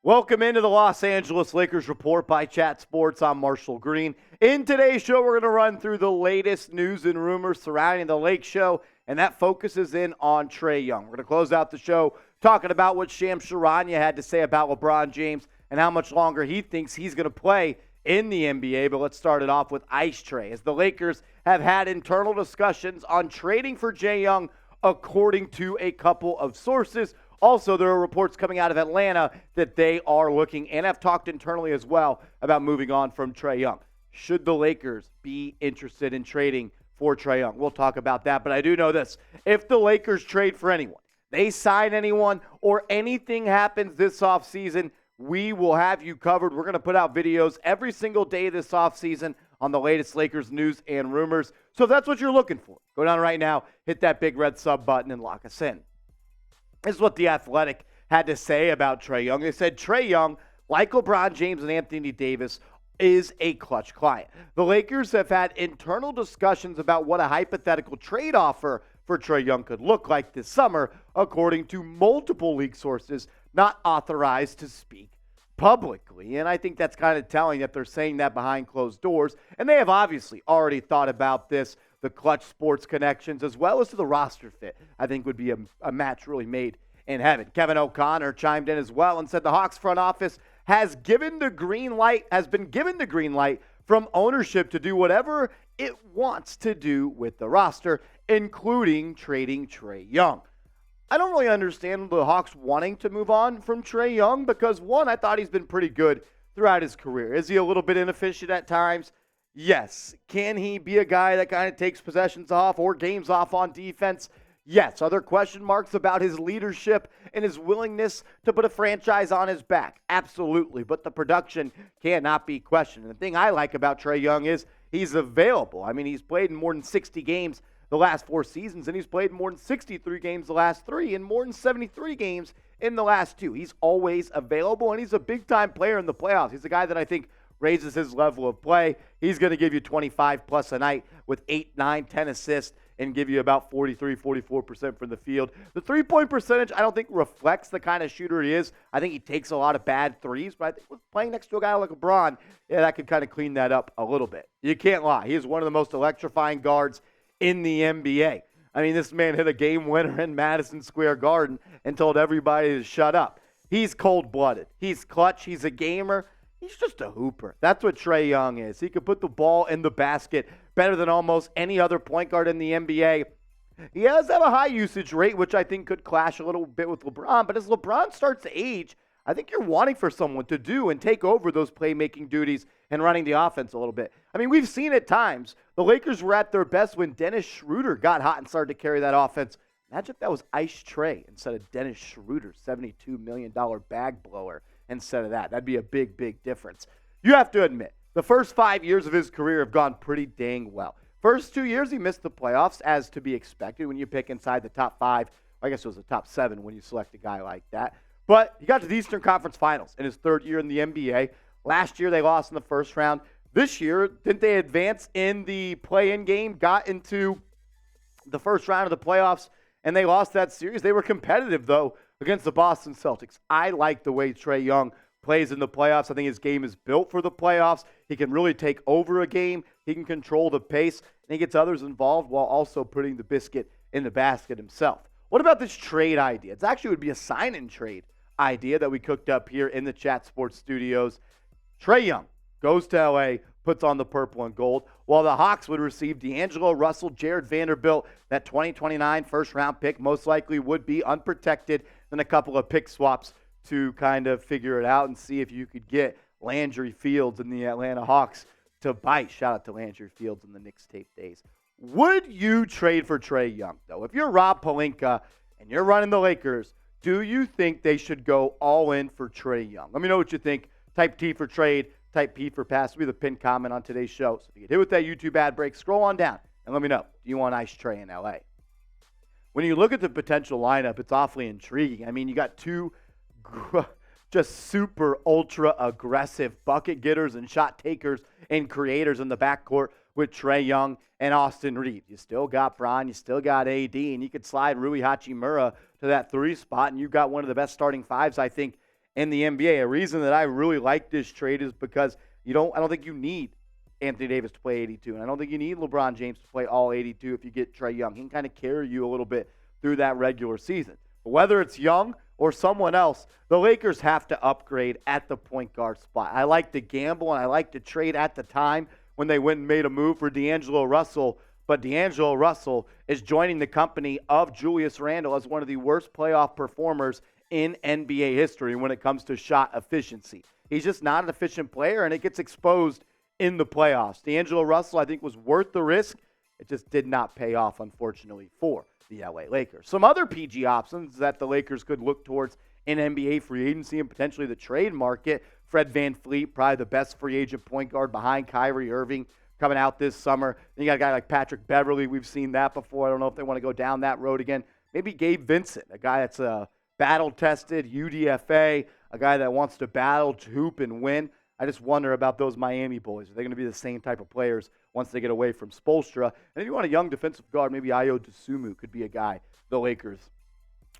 Welcome into the Los Angeles Lakers Report by Chat Sports. I'm Marshall Green. In today's show, we're going to run through the latest news and rumors surrounding the Lake Show, and that focuses in on Trae Young. We're going to close out the show talking about what Charania had to say about LeBron James and how much longer he thinks he's going to play in the NBA. But let's start it off with Ice Trae, as the Lakers have had internal discussions on trading for Trae Young, according to a couple of sources. Also, there are reports coming out of Atlanta that they are looking and have talked internally as well about moving on from Trae Young. Should the Lakers be interested in trading for Trae Young? We'll talk about that, but I do know this. If the Lakers trade for anyone, they sign anyone, or anything happens this offseason, we will have you covered. We're going to put out videos every single day this offseason on the latest Lakers news and rumors. So if that's what you're looking for, go down right now, hit that big red sub button, and lock us in. This is what The Athletic had to say about Trae Young. They said Trae Young, like LeBron James and Anthony Davis, is a Klutch client. The Lakers have had internal discussions about what a hypothetical trade offer for Trae Young could look like this summer, according to multiple league sources not authorized to speak publicly. And I think that's kind of telling that they're saying that behind closed doors. And they have obviously already thought about this. The Klutch sports connections, as well as to the roster fit, I think would be a match really made in heaven. Kevin O'Connor chimed in as well and said the Hawks front office has been given the green light from ownership to do whatever it wants to do with the roster, including trading Trae Young. I don't really understand the Hawks wanting to move on from Trae Young because, one, I thought he's been pretty good throughout his career. Is he a little bit inefficient at times? Yes. Can he be a guy that kind of takes possessions off or games off on defense? Yes. Are there question marks about his leadership and his willingness to put a franchise on his back? Absolutely. But the production cannot be questioned. And the thing I like about Trae Young is he's available. I mean, he's played in more than 60 games the last 4 seasons, and he's played more than 63 games the last 3 and more than 73 games in the last 2. He's always available, and he's a big-time player in the playoffs. He's a guy that I think raises his level of play. He's going to give you 25 plus a night with 8, 9, 10 assists and give you about 43, 44% from the field. The three-point percentage, I don't think reflects the kind of shooter he is. I think he takes a lot of bad threes, but I think with playing next to a guy like LeBron, that could kind of clean that up a little bit. You can't lie. He is one of the most electrifying guards in the NBA. I mean, this man hit a game winner in Madison Square Garden and told everybody to shut up. He's cold-blooded. He's clutch. He's a gamer. He's just a hooper. That's what Trae Young is. He can put the ball in the basket better than almost any other point guard in the NBA. He does have a high usage rate, which I think could clash a little bit with LeBron. But as LeBron starts to age, I think you're wanting for someone to do and take over those playmaking duties and running the offense a little bit. I mean, we've seen at times the Lakers were at their best when Dennis Schroeder got hot and started to carry that offense. Imagine if that was Ice Trae instead of Dennis Schroeder, $72 million bag blower instead of that. That'd be a big, big difference. You have to admit, the first 5 years of his career have gone pretty dang well. First 2 years, he missed the playoffs, as to be expected when you pick inside the top 5. I guess it was the top 7 when you select a guy like that. But he got to the Eastern Conference Finals in his 3rd year in the NBA. Last year, they lost in the first round. This year, didn't they advance in the play-in game, got into the first round of the playoffs, and they lost that series? They were competitive, though, against the Boston Celtics. I like the way Trae Young plays in the playoffs. I think his game is built for the playoffs. He can really take over a game. He can control the pace, and he gets others involved while also putting the biscuit in the basket himself. What about this trade idea? It actually would be a sign-in trade idea that we cooked up here in the Chat Sports studios. Trae Young goes to L.A., puts on the purple and gold, while the Hawks would receive D'Angelo Russell, Jared Vanderbilt, that 2029 first-round pick, most likely would be unprotected, and a couple of pick swaps to kind of figure it out and see if you could get Landry Fields and the Atlanta Hawks to bite. Shout out to Landry Fields in the Knicks tape days. Would you trade for Trae Young, though? If you're Rob Pelinka and you're running the Lakers, do you think they should go all in for Trae Young? Let me know what you think. Type T for trade, type P for pass. It'll be the pinned comment on today's show. So if you get hit with that YouTube ad break, scroll on down and let me know. Do you want Ice Trae in L.A.? When you look at the potential lineup, it's awfully intriguing. I mean, you got two just super ultra aggressive bucket getters and shot takers and creators in the backcourt with Trae Young and Austin Reeves. You still got Bron, you still got AD, and you could slide Rui Hachimura to that 3 spot, and you've got one of the best starting fives, I think, in the NBA. A reason that I really like this trade is because I don't think you need Anthony Davis to play 82, and I don't think you need LeBron James to play all 82 if you get Trae Young. He can kind of carry you a little bit through that regular season. But whether it's Young or someone else, the Lakers have to upgrade at the point guard spot. I like to gamble, and I like to trade at the time when they went and made a move for D'Angelo Russell, but D'Angelo Russell is joining the company of Julius Randle as one of the worst playoff performers in NBA history when it comes to shot efficiency. He's just not an efficient player, and it gets exposed in the playoffs. D'Angelo Russell, I think, was worth the risk. It just did not pay off, unfortunately, for the LA Lakers. Some other PG options that the Lakers could look towards in NBA free agency and potentially the trade market. Fred VanVleet, probably the best free agent point guard behind Kyrie Irving coming out this summer. Then you got a guy like Patrick Beverley. We've seen that before. I don't know if they want to go down that road again. Maybe Gabe Vincent, a guy that's a battle-tested UDFA, a guy that wants to battle, to hoop, and win. I just wonder about those Miami boys. Are they going to be the same type of players once they get away from Spoelstra? And if you want a young defensive guard, maybe Ayo Dosunmu could be a guy the Lakers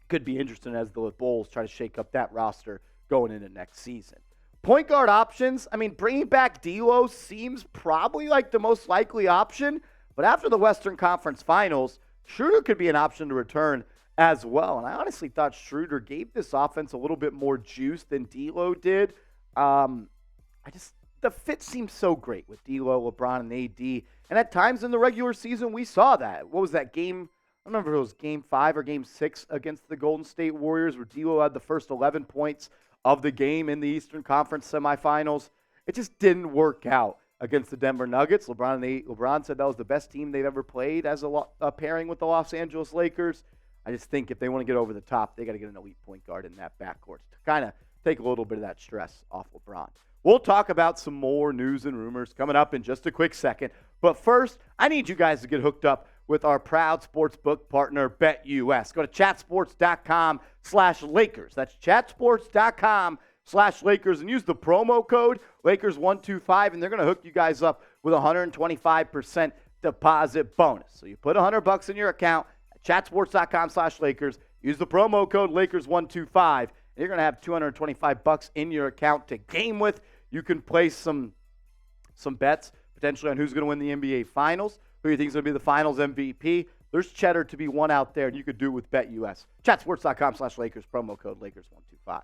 could be interested in as the Bulls try to shake up that roster going into next season. Point guard options, bringing back D'Lo seems probably like the most likely option, but after the Western Conference Finals, Schroeder could be an option to return as well. And I honestly thought Schroeder gave this offense a little bit more juice than D'Lo did. The fit seems so great with D'Lo, LeBron, and AD. And at times in the regular season, we saw that. What was that game? I don't remember if it was Game 5 or Game 6 against the Golden State Warriors where D'Lo had the first 11 points of the game in the Eastern Conference semifinals. It just didn't work out against the Denver Nuggets. LeBron said that was the best team they've ever played as a pairing with the Los Angeles Lakers. I just think if they want to get over the top, they got to get an elite point guard in that backcourt to kind of take a little bit of that stress off LeBron. We'll talk about some more news and rumors coming up in just a quick second. But first, I need you guys to get hooked up with our proud sportsbook partner, BetUS. Go to chatsports.com/Lakers. That's chatsports.com/Lakers and use the promo code Lakers125, and they're going to hook you guys up with a 125% deposit bonus. So you put $100 in your account at chatsports.com/Lakers. Use the promo code Lakers125, and you're going to have $225 in your account to game with. You can place some bets potentially on who's going to win the NBA Finals, who you think is going to be the Finals MVP. There's cheddar to be won out there, and you could do it with BetUS. Chatsports.com/Lakers, promo code Lakers125.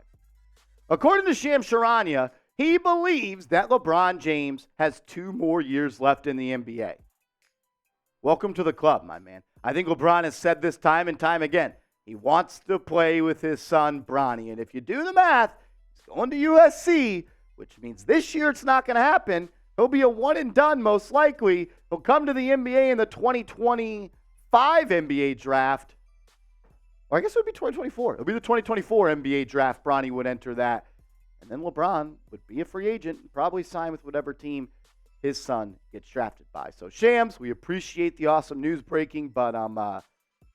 According to Charania, he believes that LeBron James has 2 more years left in the NBA. Welcome to the club, my man. I think LeBron has said this time and time again. He wants to play with his son, Bronny. And if you do the math, he's going to USC, which means this year it's not going to happen. He'll be a one-and-done most likely. He'll come to the NBA in the 2025 NBA draft. Or I guess it would be 2024. It'll be the 2024 NBA draft. Bronny would enter that. And then LeBron would be a free agent and probably sign with whatever team his son gets drafted by. So, Shams, we appreciate the awesome news breaking, but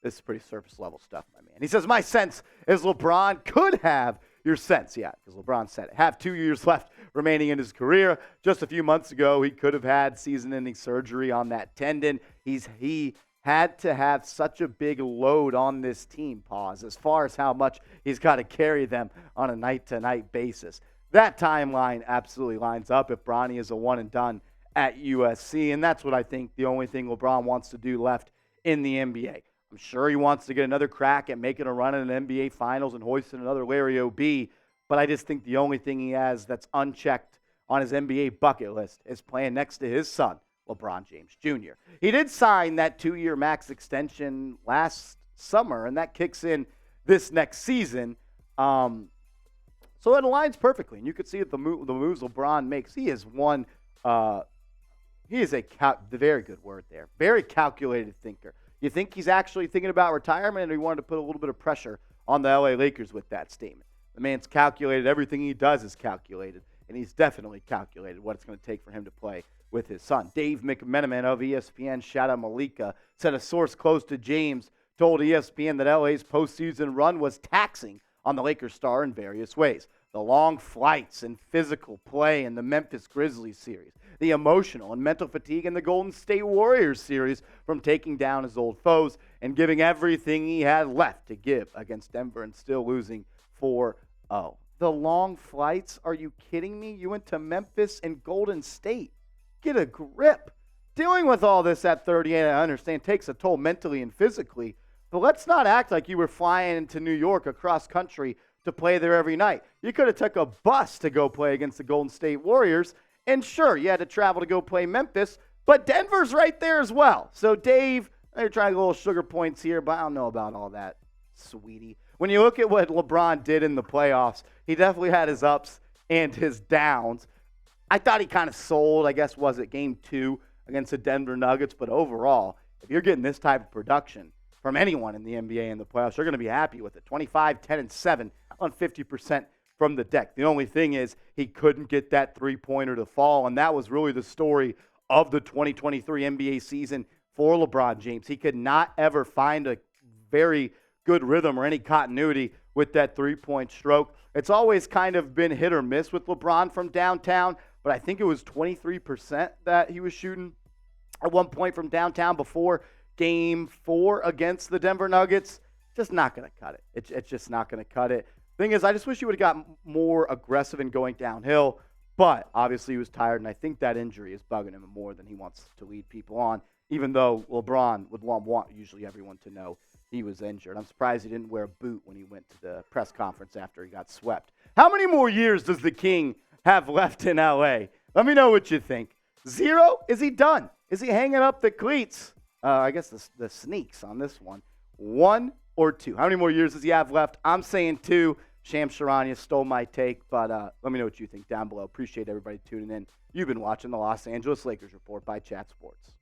this is pretty surface-level stuff, my man. He says, my sense is LeBron could have your sense. Yeah, because LeBron said it. Have 2 years left remaining in his career. Just a few months ago, he could have had season-ending surgery on that tendon. He had to have such a big load on this team, as far as how much he's got to carry them on a night-to-night basis. That timeline absolutely lines up if Bronny is a one-and-done at USC, and that's what I think the only thing LeBron wants to do left in the NBA. I'm sure he wants to get another crack at making a run in an NBA Finals and hoisting another Larry O.B., but I just think the only thing he has that's unchecked on his NBA bucket list is playing next to his son, LeBron James Jr. He did sign that 2-year max extension last summer, and that kicks in this next season. So it aligns perfectly, and you could see that the moves LeBron makes. He is one. He is the very good word there. Very calculated thinker. You think he's actually thinking about retirement, or he wanted to put a little bit of pressure on the LA Lakers with that statement? The man's calculated. Everything he does is calculated, and he's definitely calculated what it's going to take for him to play with his son. Dave McMenamin of ESPN, shout out Malika, said a source close to James told ESPN that LA's postseason run was taxing on the Lakers star in various ways. The long flights and physical play in the Memphis Grizzlies series, the emotional and mental fatigue in the Golden State Warriors series from taking down his old foes and giving everything he had left to give against Denver and still losing 4-0. The long flights? Are you kidding me? You went to Memphis and Golden State. Get a grip. Dealing with all this at 38, I understand, takes a toll mentally and physically. But let's not act like you were flying into New York across country to play there every night. You could have took a bus to go play against the Golden State Warriors. And sure, you had to travel to go play Memphis, but Denver's right there as well. So, Dave, you're trying to get little sugar points here, but I don't know about all that, sweetie. When you look at what LeBron did in the playoffs, he definitely had his ups and his downs. I thought he kind of sold, I guess, was it game 2 against the Denver Nuggets? But overall, if you're getting this type of production from anyone in the NBA in the playoffs, you're going to be happy with it. 25, 10, and 7 on 50% from the deck. The only thing is he couldn't get that three-pointer to fall, and that was really the story of the 2023 NBA season for LeBron James. He could not ever find a very good rhythm or any continuity with that three-point stroke. It's always kind of been hit or miss with LeBron from downtown, but I think it was 23% that he was shooting at one point from downtown before Game 4 against the Denver Nuggets. Just not going to cut it. It's just not going to cut it. Thing is, I just wish he would have got more aggressive in going downhill, but obviously he was tired, and I think that injury is bugging him more than he wants to lead people on, even though LeBron would want usually everyone to know he was injured. I'm surprised he didn't wear a boot when he went to the press conference after he got swept. How many more years does the King have left in L.A.? Let me know what you think. 0? Is he done? Is he hanging up the cleats? I guess the sneaks on this one. 1 or 2? How many more years does he have left? I'm saying 2. Sham Charania stole my take, but let me know what you think down below. Appreciate everybody tuning in. You've been watching the Los Angeles Lakers Report by Chat Sports.